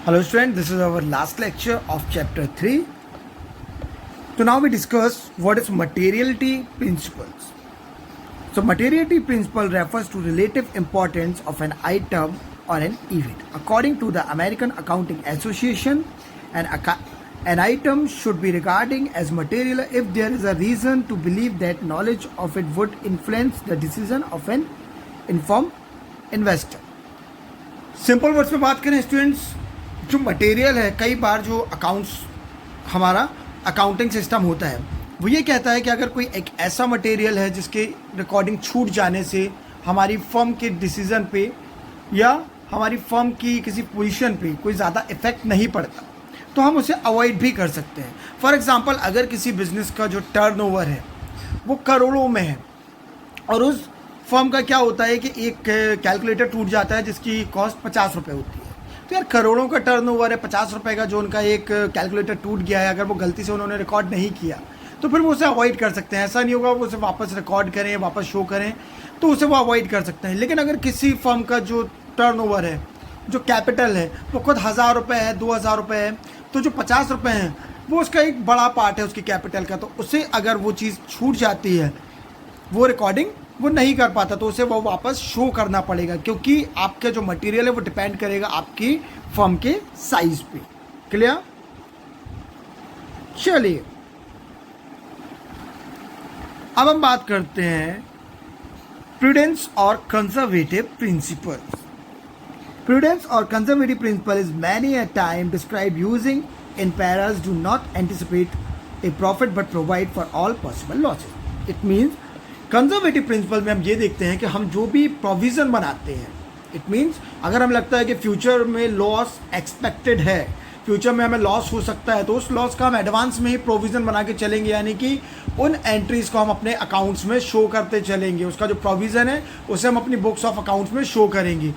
Hello students, this is our last lecture of chapter 3. So now we discuss what is materiality principles. So materiality principle refers to relative importance of an item or an event. According to the American Accounting Association, an item should be regarded as material if there is a reason to believe that knowledge of it would influence the decision of an informed investor. Simple words में बात करें students, जो material है, कई बार जो accounts हमारा accounting system होता है वो ये कहता है कि अगर कोई एक ऐसा मटेरियल है जिसके रिकॉर्डिंग छूट जाने से हमारी फर्म के डिसीजन पे या हमारी फर्म की किसी पोजीशन पे कोई ज़्यादा इफेक्ट नहीं पड़ता तो हम उसे अवॉइड भी कर सकते हैं. फॉर एग्जांपल, अगर किसी बिजनेस का जो टर्नओवर है वो करोड़ों में है और उस फर्म का क्या होता है कि एक कैलकुलेटर टूट जाता है जिसकी कॉस्ट 50 रुपये होती है. तो यार करोड़ों का टर्नओवर है, 50 रुपये का जो उनका एक कैलकुलेटर टूट गया है, अगर वो गलती से उन्होंने रिकॉर्ड नहीं किया तो फिर वो उसे अवॉइड कर सकते हैं. ऐसा नहीं होगा वो उसे वापस रिकॉर्ड करें, वापस शो करें, तो उसे वो अवॉइड कर सकते हैं. लेकिन अगर किसी फर्म का जो टर्नओवर है, जो कैपिटल है, वो खुद 1000 रुपये है, 2000 रुपये है, तो जो 50 रुपये हैं वो उसका एक बड़ा पार्ट है उसकी कैपिटल का. तो उसे अगर वो चीज़ छूट जाती है, वो रिकॉर्डिंग वो नहीं कर पाता, तो उसे वो वापस शो करना पड़ेगा, क्योंकि आपका जो मटेरियल है वो डिपेंड करेगा आपकी फर्म के साइज पे. क्लियर? चलिए अब हम बात करते हैं प्रूडेंस और conservative principles. Prudence or conservative principle is many a time described using in paras do not anticipate a profit but provide for all possible losses. It means conservative principle में हम ये देखते हैं कि हम जो भी प्रोविज़न बनाते हैं, इट मीन्स अगर हमें लगता है कि फ्यूचर में लॉस एक्सपेक्टेड है, फ्यूचर में हमें लॉस हो सकता है, तो उस लॉस का हम एडवांस में ही प्रोविज़न बना के चलेंगे, यानी कि उन एंट्रीज़ को हम अपने अकाउंट्स में शो करते चलेंगे. उसका जो प्रोविज़न है उसे हम अपनी बुक्स ऑफ अकाउंट्स में शो करेंगे.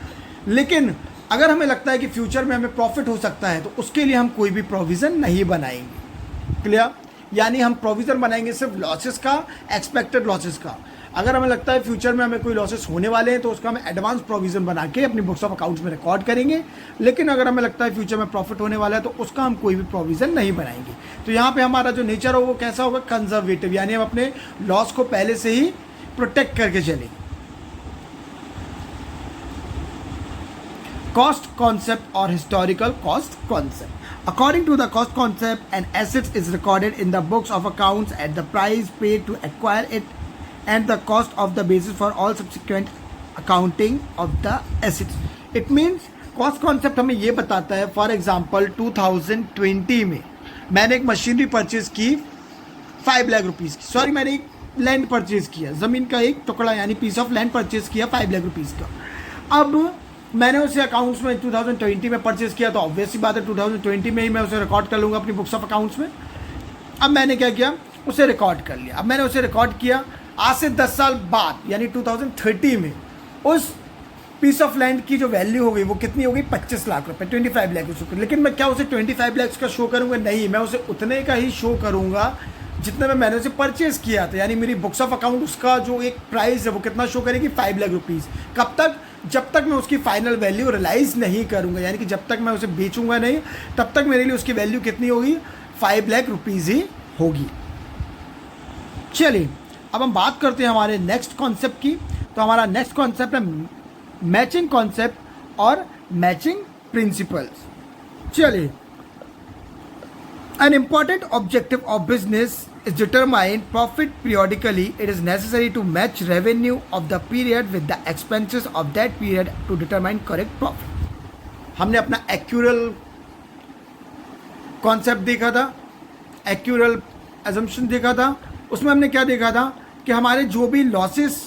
लेकिन अगर हमें लगता है कि फ्यूचर में हमें प्रॉफिट हो सकता है तो उसके लिए हम कोई भी प्रोविज़न नहीं बनाएंगे. क्लियर? यानी हम प्रोविज़न बनाएंगे सिर्फ लॉसेस का, एक्सपेक्टेड लॉसेस का. अगर हमें लगता है फ्यूचर में हमें कोई लॉसेस होने वाले हैं तो उसका हम एडवांस प्रोविज़न बना के अपनी बुक्स ऑफ अकाउंट्स में रिकॉर्ड करेंगे. लेकिन अगर हमें लगता है फ्यूचर में प्रॉफिट होने वाला है तो उसका हम कोई भी प्रोविज़न नहीं बनाएंगे. तो यहाँ पे हमारा जो नेचर हो वो कैसा होगा? कंजर्वेटिव, यानी हम अपने लॉस को पहले से ही प्रोटेक्ट करके चलेंगे. Cost concept or historical cost concept. According to the cost concept, an asset is recorded in the books of accounts at the price paid to acquire it and the cost of the basis for all subsequent accounting of the assets. It means cost concept हमें ये बताता है, for example 2020 में मैंने एक machinery purchase की 5 lakh rupees की. Sorry, मैंने एक लैंड परचेज किया, ज़मीन का एक टुकड़ा यानी पीस ऑफ लैंड परचेज किया 5 लाख रुपीज़ का. अब मैंने उसे अकाउंट्स में 2020 में परचेज़ किया, तो ऑब्वियस सी बात है 2020 में ही मैं उसे रिकॉर्ड कर लूँगा अपनी बुक्स ऑफ अकाउंट्स में. अब मैंने क्या किया? उसे रिकॉर्ड कर लिया. अब मैंने उसे रिकॉर्ड किया, आज से 10 साल बाद यानी 2030 में उस पीस ऑफ लैंड की जो वैल्यू हो गई वो कितनी हो गई? 25 लाख रुपये, 25 लाख रुपये. लेकिन मैं क्या उसे 25 लाख का शो करूँगा? नहीं, मैं उसे उतने का ही शो करूँगा जितने में मैंने उसे परचेज़ किया था. यानी मेरी बुक्स ऑफ अकाउंट उसका जो एक प्राइस है वो कितना शो करेगी? 5 लाख रुपीज़. कब तक? जब तक मैं उसकी फाइनल वैल्यू रियलाइज़ नहीं करूँगा, यानी कि जब तक मैं उसे बेचूंगा नहीं तब तक मेरे लिए उसकी वैल्यू कितनी होगी? 5 लाख रुपीज़ ही होगी. चलिए अब हम बात करते हैं हमारे नेक्स्ट कॉन्सेप्ट की. तो हमारा नेक्स्ट कॉन्सेप्ट है मैचिंग कॉन्सेप्ट और मैचिंग प्रिंसिपल्स. चलिए, an important objective of business is determine profit periodically. It is necessary to match revenue of the period with the expenses of that period to determine correct profit. हमने अपना accrual concept देखा था, accrual assumption देखा था. उसमें हमने क्या देखा था कि हमारे जो भी लॉसेस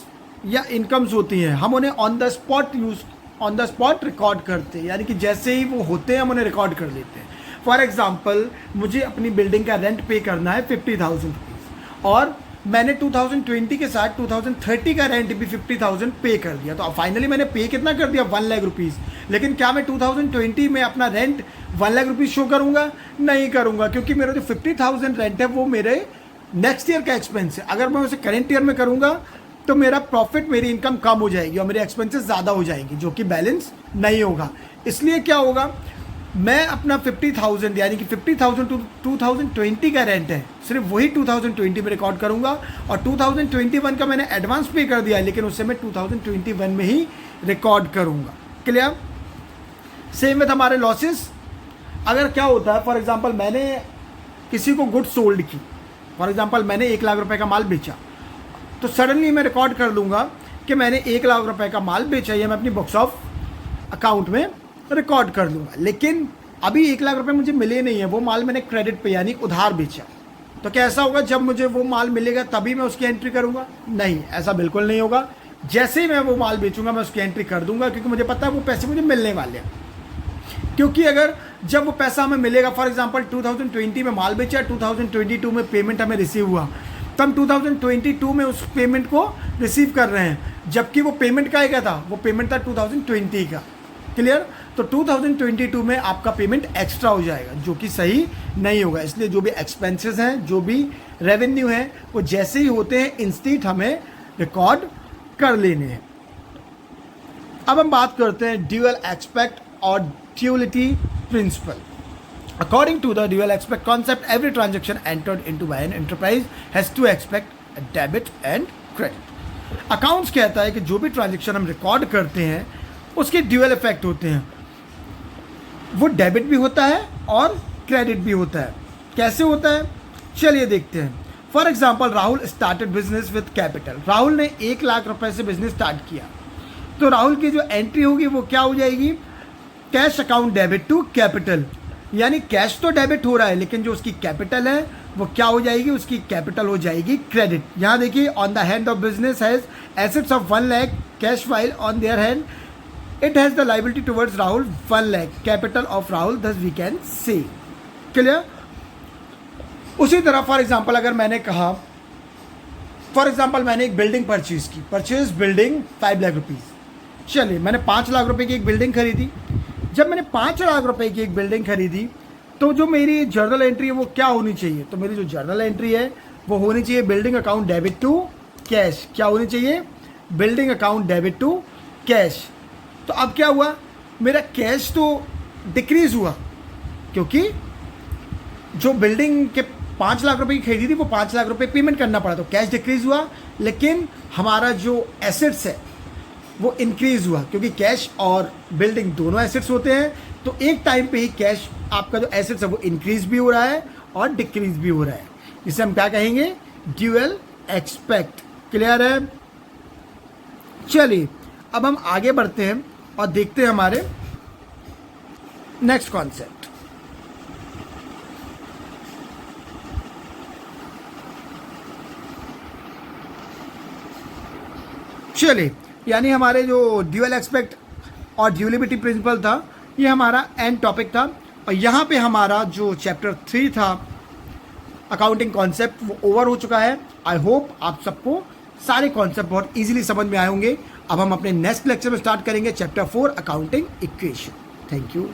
या इनकम्स होती हैं हम उन्हें ऑन द स्पॉट रिकॉर्ड करते हैं, यानी कि जैसे ही वो होते हैं हम उन्हें रिकॉर्ड कर लेते हैं. फॉर एग्जाम्पल, मुझे अपनी बिल्डिंग का रेंट पे करना है 50,000 रुपीज़ और मैंने 2020 के साथ 2030 का रेंट भी 50,000 पे कर दिया. तो अब फाइनली मैंने पे कितना कर दिया? 1 लाख रुपीज़. लेकिन क्या मैं 2020 में अपना रेंट 1 लाख रुपीज़ शो करूँगा? नहीं करूँगा, क्योंकि मेरा जो 50,000 रेंट है वो मेरे नेक्स्ट ईयर का एक्सपेंस है. अगर मैं उसे करेंट ईयर में करूँगा तो मेरा प्रॉफिट, मेरी इनकम कम हो जाएगी और मेरे एक्सपेंसेस ज़्यादा हो जाएंगी, जो कि बैलेंस नहीं होगा. इसलिए क्या होगा? मैं अपना 50,000 यानी कि 50,000 टू 2020 का रेंट है, सिर्फ वही 2020 में रिकॉर्ड करूंगा, और 2021 का मैंने एडवांस पे कर दिया है, लेकिन उससे मैं 2021 में ही रिकॉर्ड करूंगा। क्लियर? सेम विथ हमारे लॉसेस। अगर क्या होता है, फॉर एग्जांपल मैंने किसी को गुड सोल्ड की, फॉर एग्जांपल मैंने 1 लाख रुपए का माल बेचा, तो सडनली मैं रिकॉर्ड कर लूँगा कि मैंने 1 लाख रुपए का माल बेचा, ये मैं अपनी बुक्स ऑफ अकाउंट में रिकॉर्ड कर लूँगा। लेकिन अभी 1 लाख रुपए मुझे मिले नहीं है, वो माल मैंने क्रेडिट पे यानी उधार बेचा। तो क्या ऐसा होगा जब मुझे वो माल मिलेगा तभी मैं उसकी एंट्री करूँगा? नहीं, ऐसा बिल्कुल नहीं होगा। जैसे ही मैं वो माल बेचूंगा मैं उसकी एंट्री कर दूंगा, क्योंकि मुझे पता है वो पैसे मुझे मिलने वाले हैं। क्योंकि अगर जब वो पैसा हमें मिलेगा, फॉर एग्जांपल 2020 में माल बेचा, 2022 में पेमेंट हमें रिसीव हुआ, तो हम 2022 में उस पेमेंट को रिसीव कर रहे हैं, जबकि वो पेमेंट का क्या था, वो पेमेंट था 2020 का। क्लियर? तो 2022 में आपका पेमेंट एक्स्ट्रा हो जाएगा, जो कि सही नहीं होगा। इसलिए जो भी एक्सपेंसेस हैं, जो भी रेवेन्यू है, वो जैसे ही होते हैं इंस्टेंट हमें रिकॉर्ड कर लेने हैं। अब हम बात करते हैं ड्यूअल एक्सपेक्ट और duality principle. According to the dual aspect concept, every transaction entered into by an enterprise has to expect a debit and credit. Accounts कहता है कि जो भी ट्रांजेक्शन हम रिकॉर्ड करते हैं उसके ड्यूअल इफेक्ट होते हैं, वो डेबिट भी होता है और क्रेडिट भी होता है। कैसे होता है, चलिए देखते हैं। For example, Rahul started business with capital. Rahul ने 1 लाख रुपए से बिजनेस स्टार्ट किया, तो राहुल की जो एंट्री होगी वो क्या हो जाएगी, cash account debit to capital. यानी कैश तो डेबिट हो रहा है, लेकिन जो उसकी कैपिटल है वो क्या हो जाएगी, उसकी कैपिटल हो जाएगी क्रेडिट। यहाँ देखिए, on the hand of business has assets of 1 lakh cash, file on their hand it has the liability towards Rahul 1 lakh capital of Rahul, दस वी कैन से। क्लियर? उसी तरह फॉर एग्जाम्पल अगर मैंने कहा, फॉर एग्जाम्पल मैंने एक बिल्डिंग परचेज की, परचेज बिल्डिंग 5 लाख रुपीज़। चलिए, मैंने 5 लाख रुपए की एक बिल्डिंग खरीदी। जब मैंने 5 लाख रुपए की एक बिल्डिंग खरीदी, तो जो मेरी जर्नल एंट्री है वो क्या होनी चाहिए, तो मेरी जो जर्नल एंट्री है वो होनी चाहिए building account debit to cash. क्या होनी चाहिए, building account debit to cash. तो अब क्या हुआ, मेरा कैश तो डिक्रीज हुआ, क्योंकि जो बिल्डिंग के 5 लाख रुपए की खरीदी थी वो 5 लाख रुपए पेमेंट करना पड़ा, तो कैश डिक्रीज हुआ। लेकिन हमारा जो एसेट्स है वो इंक्रीज हुआ, क्योंकि कैश और बिल्डिंग दोनों एसेट्स होते हैं, तो एक टाइम पे ही कैश आपका जो एसेट्स है वो इंक्रीज भी हो रहा है और डिक्रीज भी हो रहा है। इसे हम क्या कहेंगे, ड्यूअल एक्सपेक्ट। क्लियर है? चलिए, अब हम आगे बढ़ते हैं और देखते हैं हमारे नेक्स्ट कॉन्सेप्ट। चलिए, यानी हमारे जो ड्यूअल एक्सपेक्ट और ड्यूलिबिलिटी प्रिंसिपल था, ये हमारा एंड टॉपिक था, और यहाँ पे हमारा जो चैप्टर 3 था अकाउंटिंग कॉन्सेप्ट वो ओवर हो चुका है। आई होप आप सबको सारे कॉन्सेप्ट बहुत इजीली समझ में आए होंगे। अब हम अपने नेक्स्ट लेक्चर में स्टार्ट करेंगे chapter 4 accounting equation. Thank you.